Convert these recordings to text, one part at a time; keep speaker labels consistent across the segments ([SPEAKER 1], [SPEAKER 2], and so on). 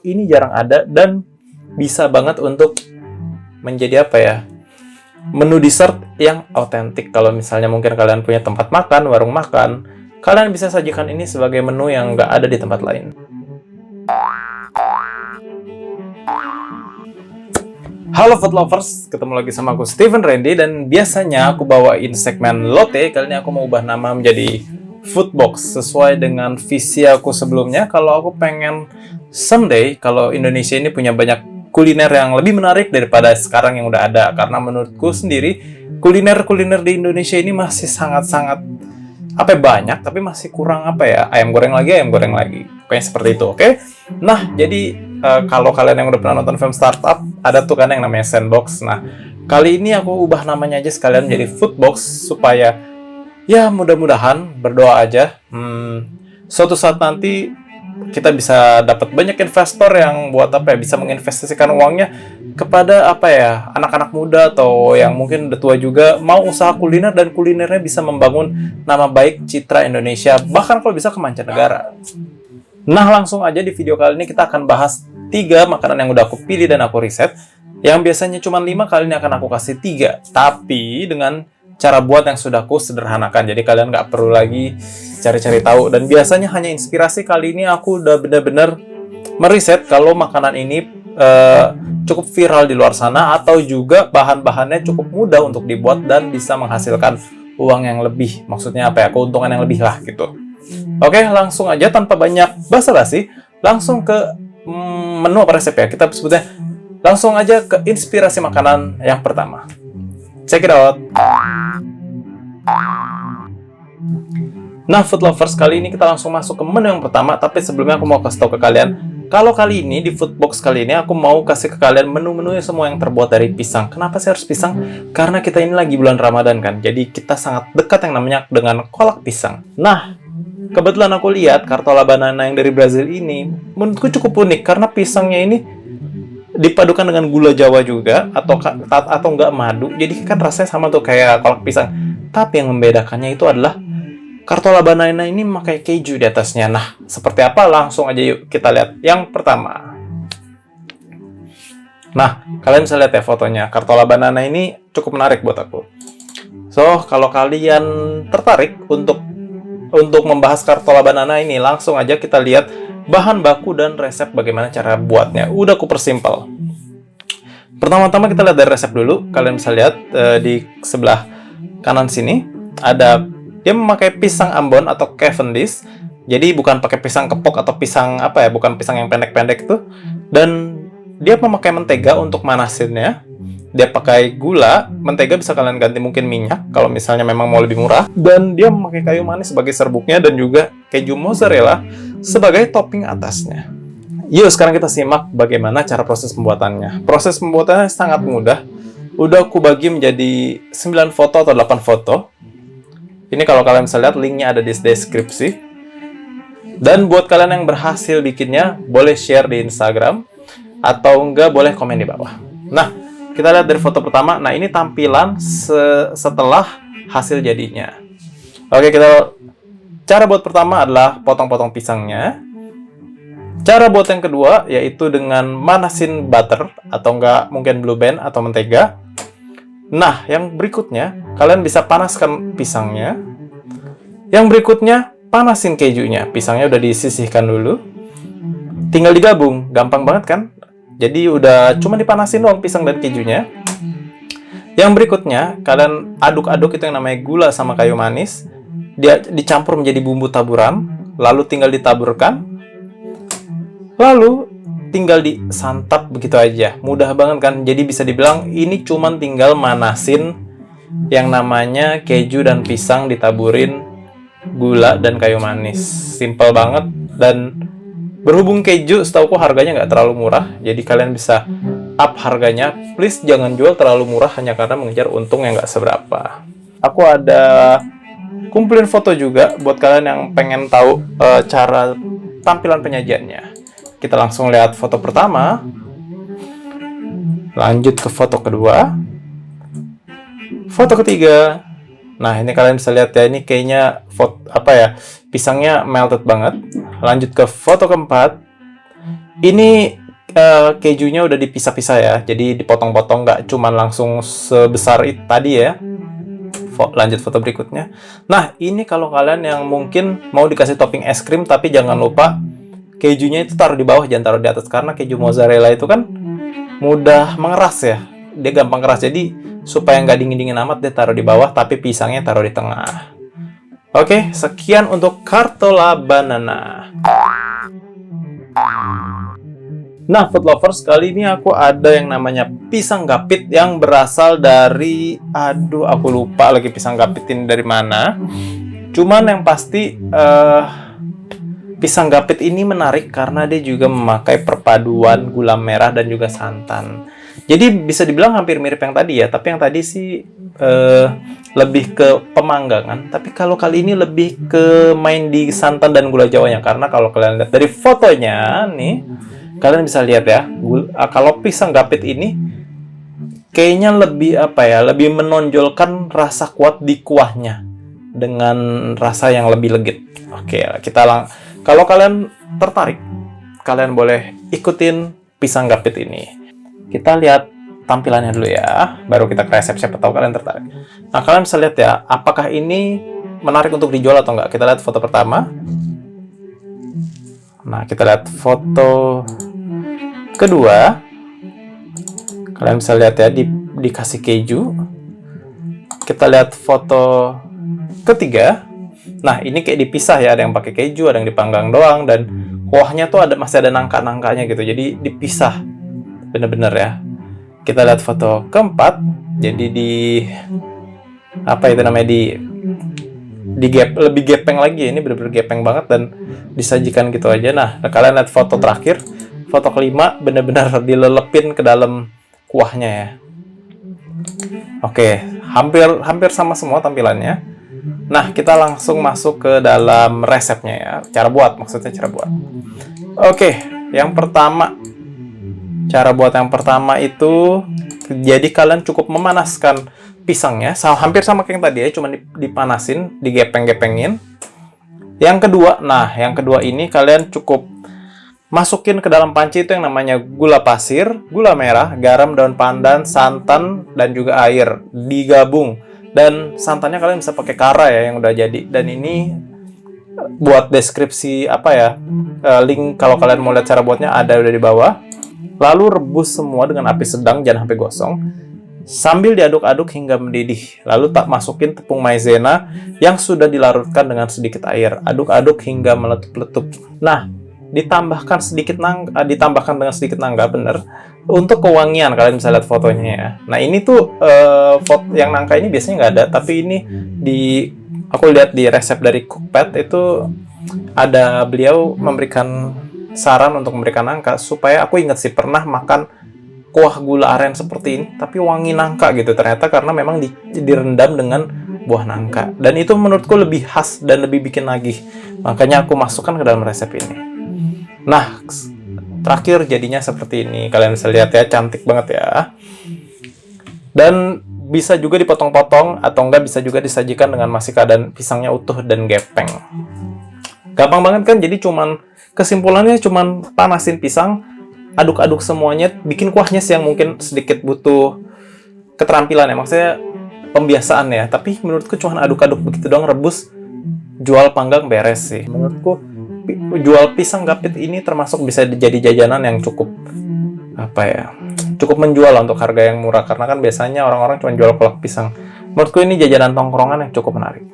[SPEAKER 1] Ini jarang ada dan bisa banget untuk menjadi apa ya? Menu dessert yang autentik. Kalau misalnya mungkin kalian punya tempat makan, warung makan, kalian bisa sajikan ini sebagai menu yang nggak ada di tempat lain. Halo food lovers, ketemu lagi sama aku Steven Randy, dan biasanya aku bawain segmen Lotte. Kali ini aku mau ubah nama menjadi Foodbox sesuai dengan visi aku sebelumnya. Kalau aku pengen someday kalau Indonesia ini punya banyak kuliner yang lebih menarik daripada sekarang yang udah ada, karena menurutku sendiri kuliner-kuliner di Indonesia ini masih sangat-sangat banyak, tapi masih kurang ayam goreng lagi, pokoknya seperti itu. Oke. Nah, jadi kalau kalian yang udah pernah nonton film startup, ada tuh kan yang namanya sandbox. Nah, kali ini aku ubah namanya aja sekalian menjadi Foodbox supaya ya mudah-mudahan, berdoa aja, suatu saat nanti kita bisa dapat banyak investor yang buat bisa menginvestasikan uangnya kepada anak-anak muda atau yang mungkin udah tua juga mau usaha kuliner, dan kulinernya bisa membangun nama baik citra Indonesia, bahkan kalau bisa ke mancanegara. Nah, langsung aja di video kali ini kita akan bahas 3 makanan yang udah aku pilih dan aku riset. Yang biasanya cuma 5, kali ini akan aku kasih 3, tapi dengan cara buat yang sudah aku sederhanakan, jadi kalian nggak perlu lagi cari-cari tahu. Dan biasanya hanya inspirasi, kali ini aku udah benar-benar meriset kalau makanan ini cukup viral di luar sana, atau juga bahan-bahannya cukup mudah untuk dibuat dan bisa menghasilkan uang yang lebih, maksudnya keuntungan yang lebih lah gitu. Oke, langsung aja tanpa banyak basa-basi, langsung ke menu resep ya, kita sebutnya langsung aja ke inspirasi makanan yang pertama. Check it out. Nah, food lovers, kali ini kita langsung masuk ke menu yang pertama. Tapi sebelumnya aku mau kasih tahu ke kalian, kalau kali ini di Foodbox kali ini aku mau kasih ke kalian menu-menunya semua yang terbuat dari pisang. Kenapa sih harus pisang? Karena kita ini lagi bulan Ramadan kan, jadi kita sangat dekat yang namanya dengan kolak pisang. Nah, kebetulan aku lihat Cartola Banana yang dari Brazil ini menurutku cukup unik, karena pisangnya ini dipadukan dengan gula Jawa juga, atau enggak madu, jadi kan rasanya sama tuh kayak kolak pisang. Tapi yang membedakannya itu adalah Cartola Banana ini memakai keju di atasnya. Nah, seperti apa? Langsung aja yuk kita lihat yang pertama. Nah, kalian bisa lihat ya fotonya. Cartola Banana ini cukup menarik buat aku. So, kalau kalian tertarik untuk membahas Cartola Banana ini, langsung aja kita lihat bahan baku dan resep bagaimana cara buatnya. Udah aku persimpel. Pertama-tama kita lihat dari resep dulu. Kalian bisa lihat di sebelah kanan sini ada, dia memakai pisang Ambon atau Cavendish. Jadi bukan pakai pisang kepok atau pisang bukan pisang yang pendek-pendek itu. Dan dia memakai mentega untuk manasinnya. Dia pakai gula, mentega bisa kalian ganti mungkin minyak kalau misalnya memang mau lebih murah. Dan dia memakai kayu manis sebagai serbuknya, dan juga keju mozzarella sebagai topping atasnya. Yuk, sekarang kita simak bagaimana cara proses pembuatannya. Proses pembuatannya sangat mudah. Udah aku bagi menjadi 9 foto atau 8 foto. Ini kalau kalian bisa lihat, linknya ada di deskripsi. Dan buat kalian yang berhasil bikinnya, boleh share di Instagram, atau enggak boleh komen di bawah. Nah, kita lihat dari foto pertama. Nah, ini tampilan setelah hasil jadinya. Oke, cara buat pertama adalah potong-potong pisangnya. Cara buat yang kedua yaitu dengan manasin butter, atau enggak mungkin blue band atau mentega. Nah, yang berikutnya kalian bisa panaskan pisangnya. Yang berikutnya panasin kejunya. Pisangnya udah disisihkan dulu. Tinggal digabung, gampang banget kan? Jadi udah cuma dipanasin doang pisang dan kejunya. Yang berikutnya, kalian aduk-aduk itu yang namanya gula sama kayu manis. Dia dicampur menjadi bumbu taburan, lalu tinggal ditaburkan. Lalu tinggal disantap begitu aja. Mudah banget kan? Jadi bisa dibilang ini cuma tinggal manasin yang namanya keju dan pisang, ditaburin gula dan kayu manis. Simple banget. Dan berhubung keju setauku harganya nggak terlalu murah, jadi kalian bisa up harganya. Please jangan jual terlalu murah hanya karena mengejar untung yang nggak seberapa. Aku ada kumpulin foto juga buat kalian yang pengen tahu cara tampilan penyajiannya. Kita langsung lihat foto pertama, lanjut ke foto kedua, foto ketiga. Nah, ini kalian bisa lihat ya, ini kayaknya pisangnya melted banget. Lanjut ke foto keempat. Ini kejunya udah dipisah-pisah ya, jadi dipotong-potong, nggak cuman langsung sebesar itu tadi ya. Lanjut foto berikutnya. Nah, ini kalau kalian yang mungkin mau dikasih topping es krim, tapi jangan lupa kejunya itu taruh di bawah, jangan taruh di atas, karena keju mozzarella itu kan mudah mengeras ya, dia gampang keras. Jadi supaya nggak dingin-dingin amat, dia taruh di bawah, tapi pisangnya taruh di tengah. Oke, sekian untuk Cartola Banana. Nah, food lovers, kali ini aku ada yang namanya pisang gapit yang berasal dari... Aduh, aku lupa lagi pisang gapit ini dari mana. Cuman yang pasti, pisang gapit ini menarik karena dia juga memakai perpaduan gula merah dan juga santan. Jadi bisa dibilang hampir mirip yang tadi ya, tapi yang tadi sih lebih ke pemanggangan. Tapi kalau kali ini lebih ke main di santan dan gula jawanya. Karena kalau kalian lihat dari fotonya nih, kalian bisa lihat ya, kalau pisang gapit ini kayaknya lebih apa ya, lebih menonjolkan rasa kuat di kuahnya dengan rasa yang lebih legit. Oke, kalau kalian tertarik, kalian boleh ikutin pisang gapit ini. Kita lihat tampilannya dulu ya, baru kita ke resep, siapa tahu kalian tertarik. Nah, kalian bisa lihat ya, apakah ini menarik untuk dijual atau enggak. Kita lihat foto pertama. Nah, kita lihat foto kedua. Kalian bisa lihat ya, dikasih keju. Kita lihat foto ketiga. Nah, ini kayak dipisah ya, ada yang pakai keju, ada yang dipanggang doang, dan kuahnya tuh masih ada nangka-nangkanya gitu. Jadi dipisah bener-bener ya. Kita lihat foto keempat. Jadi apa itu namanya, lebih gepeng lagi. Ini bener-bener gepeng banget dan disajikan gitu aja. Nah, kalian lihat foto terakhir, foto kelima, bener-bener dilelepin ke dalam kuahnya ya. Oke, hampir sama semua tampilannya. Nah, kita langsung masuk ke dalam resepnya ya. Cara buat, maksudnya cara buat. Oke, cara buat yang pertama itu, jadi kalian cukup memanaskan pisangnya, hampir sama kayak yang tadi ya, cuma dipanasin, digepeng-gepengin. Yang kedua ini kalian cukup masukin ke dalam panci itu yang namanya gula pasir, gula merah, garam, daun pandan, santan, dan juga air. Digabung. Dan santannya kalian bisa pakai kara ya, yang udah jadi. Dan ini buat deskripsi apa ya, link kalau kalian mau lihat cara buatnya ada udah di bawah. Lalu rebus semua dengan api sedang, jangan sampai gosong, sambil diaduk-aduk hingga mendidih. Lalu masukin tepung maizena yang sudah dilarutkan dengan sedikit air. Aduk-aduk hingga meletup-letup. Nah, ditambahkan dengan sedikit nangka, bener, untuk kewangian. Kalian bisa lihat fotonya ya. Nah, ini tuh yang nangka ini biasanya nggak ada, tapi ini aku lihat di resep dari Cookpad itu ada, beliau memberikan saran untuk memberikan nangka, supaya aku ingat sih pernah makan kuah gula aren seperti ini tapi wangi nangka gitu, ternyata karena memang direndam dengan buah nangka, dan itu menurutku lebih khas dan lebih bikin nagih, makanya aku masukkan ke dalam resep ini. Nah, terakhir jadinya seperti ini, kalian bisa lihat ya, cantik banget ya. Dan bisa juga dipotong-potong atau enggak bisa juga disajikan dengan masih keadaan pisangnya utuh dan gepeng. Gampang banget kan? Jadi kesimpulannya cuman panasin pisang, aduk-aduk semuanya, bikin kuahnya sih yang mungkin sedikit butuh keterampilan ya, maksudnya pembiasaan ya. Tapi menurutku cuman aduk-aduk begitu doang, rebus, jual, panggang, beres sih. Menurutku jual pisang gapit ini termasuk bisa jadi jajanan yang cukup cukup menjual untuk harga yang murah, karena kan biasanya orang-orang cuma jual kolak pisang. Menurutku ini jajanan tongkrongan yang cukup menarik.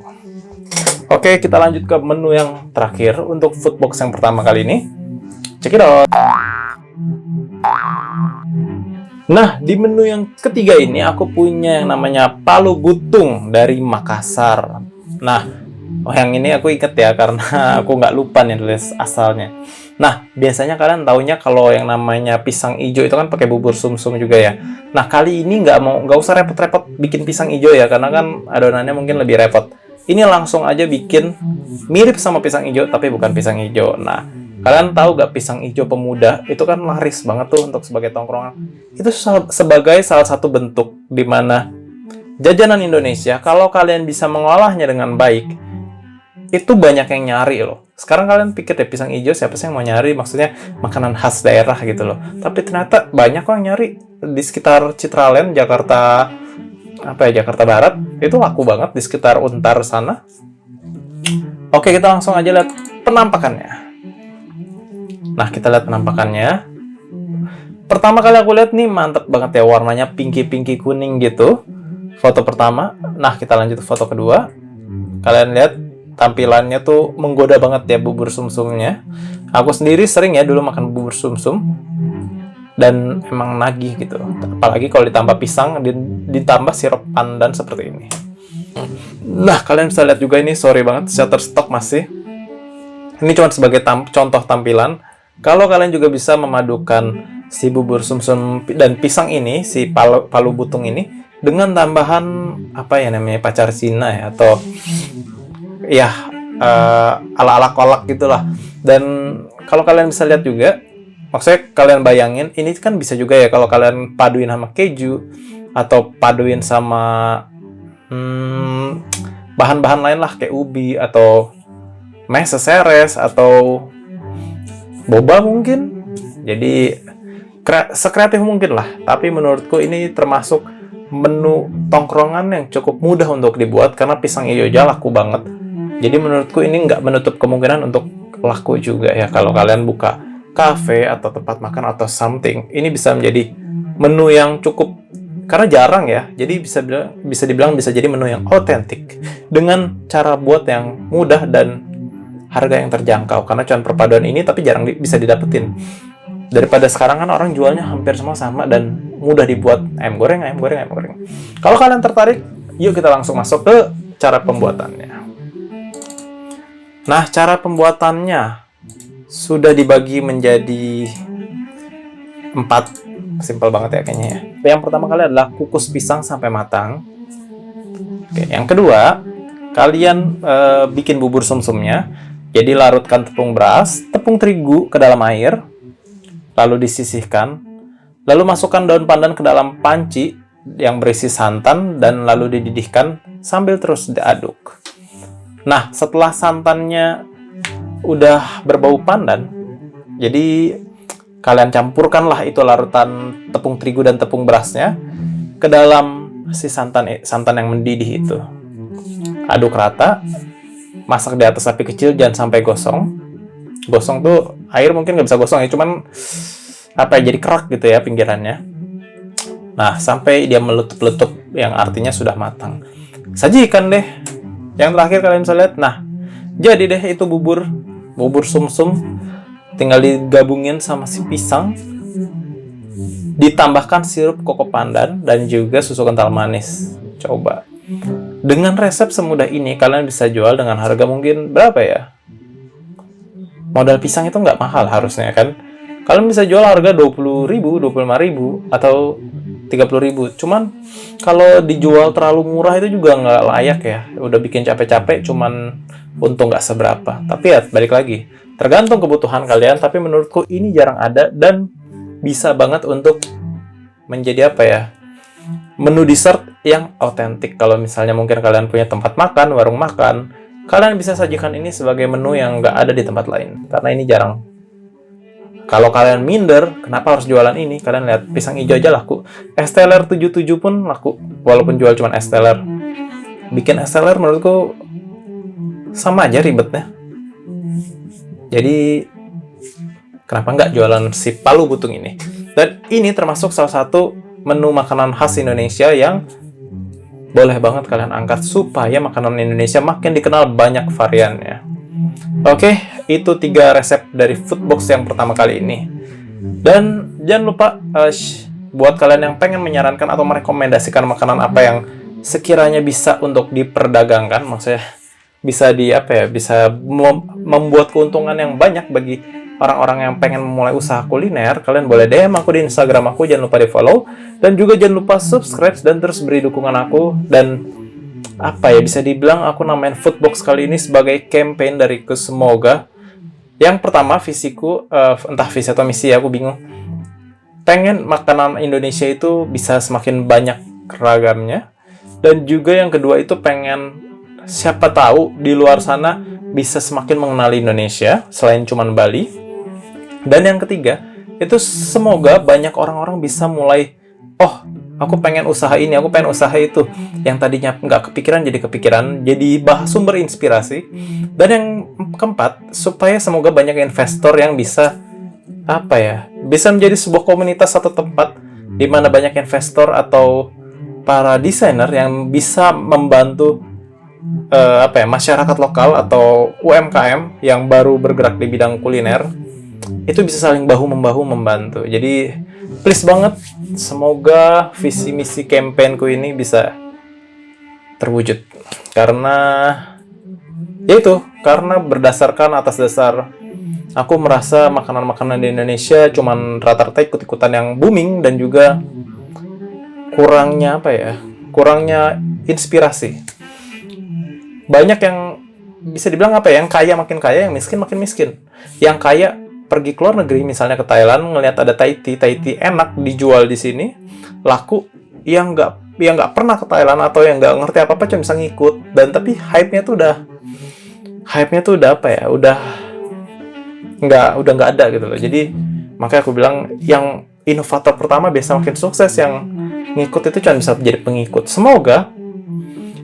[SPEAKER 1] Oke, kita lanjut ke menu yang terakhir untuk food box yang pertama kali ini. Check it out. Nah, di menu yang ketiga ini aku punya yang namanya palu butung dari Makassar. Nah, yang ini aku inget ya karena aku nggak lupa nih tulis asalnya. Nah, biasanya kalian taunya kalau yang namanya pisang ijo itu kan pakai bubur sumsum juga ya. Nah, kali ini nggak usah repot-repot bikin pisang ijo ya, karena kan adonannya mungkin lebih repot. Ini langsung aja bikin mirip sama pisang hijau, tapi bukan pisang hijau. Nah, kalian tahu gak pisang hijau pemuda? Itu kan laris banget tuh untuk sebagai tongkrongan. Itu sebagai salah satu bentuk di mana jajanan Indonesia, kalau kalian bisa mengolahnya dengan baik, itu banyak yang nyari loh. Sekarang kalian pikir deh, pisang hijau siapa sih yang mau nyari, maksudnya makanan khas daerah gitu loh. Tapi ternyata banyak kok yang nyari di sekitar Citraland, Jakarta, Jakarta Barat, itu laku banget di sekitar Untar sana. Oke, kita langsung aja lihat penampakannya. Nah, kita lihat penampakannya. Pertama kali aku lihat nih, mantep banget ya, warnanya pinky kuning gitu. Foto pertama. Nah, kita lanjut ke foto kedua. Kalian lihat tampilannya tuh menggoda banget ya bubur sumsumnya. Aku sendiri sering ya dulu makan bubur sumsum dan emang nagih gitu. Apalagi kalau ditambah pisang, ditambah sirup pandan seperti ini. Nah, kalian bisa lihat juga ini, sorry banget, Shutterstock masih. Ini cuma sebagai contoh tampilan. Kalau kalian juga bisa memadukan si bubur sumsum dan pisang ini, si palu butung ini, dengan tambahan pacar Cina ya, atau ya ala-ala kolak gitulah. Dan kalau kalian bisa lihat juga, maksudnya kalian bayangin, ini kan bisa juga ya kalau kalian paduin sama keju atau paduin sama bahan-bahan lain lah, kayak ubi atau meseseres atau boba mungkin. Jadi sekreatif mungkin lah. Tapi menurutku ini termasuk menu tongkrongan yang cukup mudah untuk dibuat karena pisang hijau aja laku banget. Jadi menurutku ini nggak menutup kemungkinan untuk laku juga ya kalau kalian buka cafe atau tempat makan atau something. Ini bisa menjadi menu yang cukup, karena jarang ya. Jadi bisa dibilang bisa jadi menu yang otentik dengan cara buat yang mudah dan harga yang terjangkau, karena cuma perpaduan ini tapi jarang bisa didapetin. Daripada sekarang kan orang jualnya hampir semua sama dan mudah dibuat, ayam goreng. Kalau kalian tertarik, yuk kita langsung masuk ke cara pembuatannya. Nah, cara pembuatannya sudah dibagi menjadi 4. Simpel banget ya kayaknya ya. Yang pertama kali adalah kukus pisang sampai matang. Oke, yang kedua, kalian bikin bubur sumsumnya. Jadi larutkan tepung beras, tepung terigu ke dalam air, lalu disisihkan, lalu masukkan daun pandan ke dalam panci yang berisi santan, dan lalu dididihkan sambil terus diaduk. Nah, setelah santannya udah berbau pandan, jadi kalian campurkanlah itu larutan tepung terigu dan tepung berasnya ke dalam si santan yang mendidih itu. Aduk rata, masak di atas api kecil, jangan sampai gosong. Gosong tuh air mungkin nggak bisa gosong ya, cuman jadi kerak gitu ya pinggirannya. Nah, sampai dia meletup-letup, yang artinya sudah matang. Sajikan deh. Yang terakhir kalian bisa lihat, nah, jadi deh itu bubur sumsum. Tinggal digabungin sama si pisang, ditambahkan sirup koko pandan dan juga susu kental manis. Coba. Dengan resep semudah ini, kalian bisa jual dengan harga mungkin berapa ya? Modal pisang itu nggak mahal harusnya kan? Kalian bisa jual harga 20.000, 25.000, atau 30.000. Cuman kalau dijual terlalu murah itu juga nggak layak ya. Udah bikin capek-capek, cuman untung nggak seberapa. Tapi ya balik lagi, tergantung kebutuhan kalian. Tapi menurutku ini jarang ada dan bisa banget untuk menjadi menu dessert yang otentik. Kalau misalnya mungkin kalian punya tempat makan, warung makan, kalian bisa sajikan ini sebagai menu yang nggak ada di tempat lain, karena ini jarang. Kalau kalian minder, kenapa harus jualan ini? Kalian lihat, pisang hijau aja laku. Es teler 77 pun laku, walaupun jual cuma es teler. Bikin es teler menurutku sama aja ribetnya. Jadi, kenapa nggak jualan si palu butung ini? Dan ini termasuk salah satu menu makanan khas Indonesia yang boleh banget kalian angkat supaya makanan Indonesia makin dikenal banyak variannya. Oke, itu 3 resep dari Foodbox yang pertama kali ini. Dan jangan lupa buat kalian yang pengen menyarankan atau merekomendasikan makanan apa yang sekiranya bisa untuk diperdagangkan, maksudnya bisa bisa membuat keuntungan yang banyak bagi orang-orang yang pengen memulai usaha kuliner, kalian boleh DM aku di Instagram aku, jangan lupa di follow, dan juga jangan lupa subscribe dan terus beri dukungan aku. Dan bisa dibilang aku namain Foodbox kali ini sebagai campaign dariku. Semoga yang pertama, visiku, entah visi atau misi, aku bingung, pengen makanan Indonesia itu bisa semakin banyak ragamnya. Dan juga yang kedua itu pengen, siapa tahu di luar sana bisa semakin mengenali Indonesia selain cuman Bali. Dan yang ketiga, itu semoga banyak orang-orang bisa mulai, oh, aku pengen usaha ini, aku pengen usaha itu. Yang tadinya nggak kepikiran, jadi sumber inspirasi. Dan yang keempat, supaya semoga banyak investor yang bisa, bisa menjadi sebuah komunitas atau tempat di mana banyak investor atau para desainer yang bisa membantu masyarakat lokal atau UMKM yang baru bergerak di bidang kuliner, itu bisa saling bahu-membahu membantu. Jadi please banget, semoga visi misi campaignku ini bisa terwujud. Karena berdasarkan atas dasar aku merasa makanan-makanan di Indonesia cuman rata-rata ikut-ikutan yang booming, dan juga kurangnya inspirasi. Banyak yang bisa dibilang yang kaya makin kaya, yang miskin makin miskin. Yang kaya pergi ke luar negeri, misalnya ke Thailand, ngelihat ada Thai tea enak dijual di sini, laku. Yang nggak pernah ke Thailand atau yang nggak ngerti apa-apa cuma bisa ngikut, dan tapi hype-nya tuh udah nggak ada gitu loh. Jadi makanya aku bilang yang inovator pertama biasa makin sukses, yang ngikut itu cuma bisa jadi pengikut. Semoga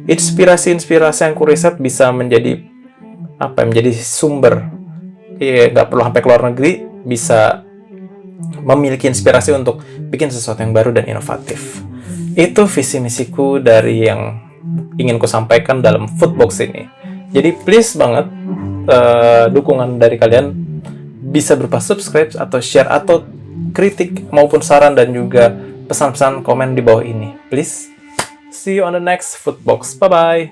[SPEAKER 1] inspirasi-inspirasi yang kuriset bisa menjadi sumber, nggak perlu sampai ke luar negeri, bisa memiliki inspirasi untuk bikin sesuatu yang baru dan inovatif. Itu visi misiku dari yang ingin ku sampaikan dalam Foodbox ini. Jadi please banget, dukungan dari kalian bisa berupa subscribe atau share atau kritik maupun saran, dan juga pesan-pesan komen di bawah ini. Please. See you on the next Foodbox. Bye-bye.